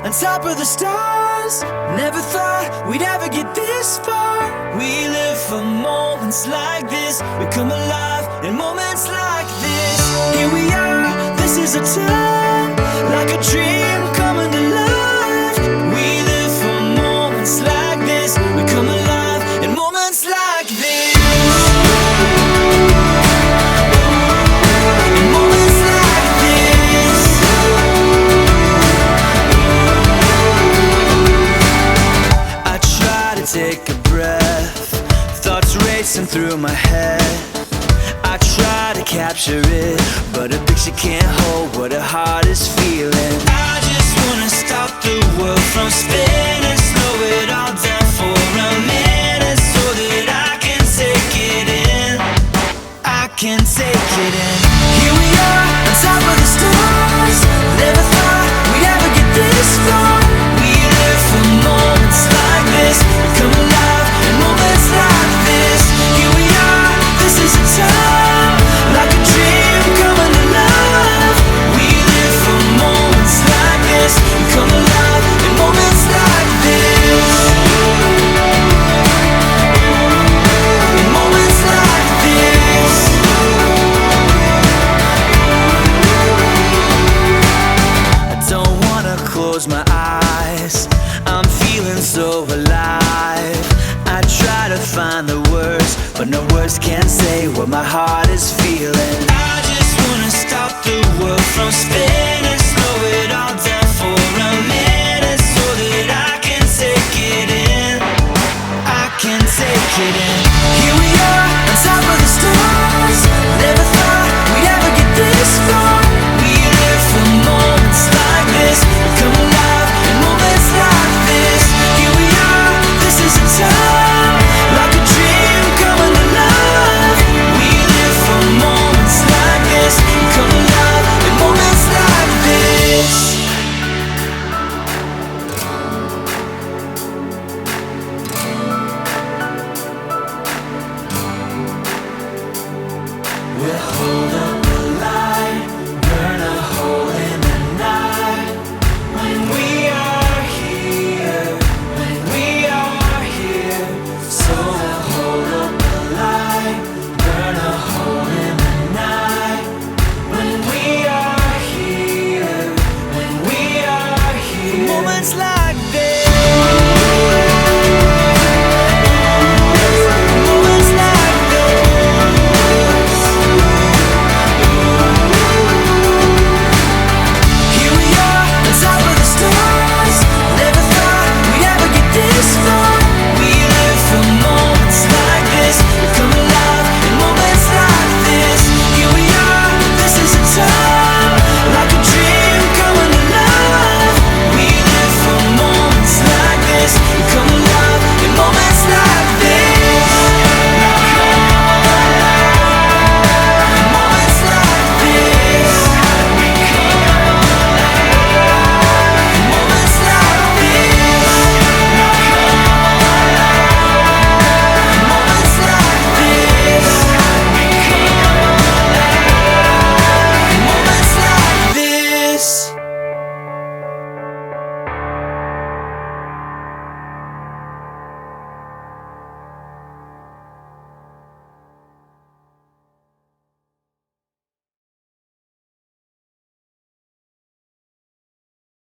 on top of the stars. Never thought we'd ever get this far. We live for moments like this. We come alive in moments like this. Here we are, this is a time, like a dream coming to life. We live for moments like this. We come alive in moments like this. Take a breath, thoughts racing through my head. I try to capture it, but a picture can't hold what a heart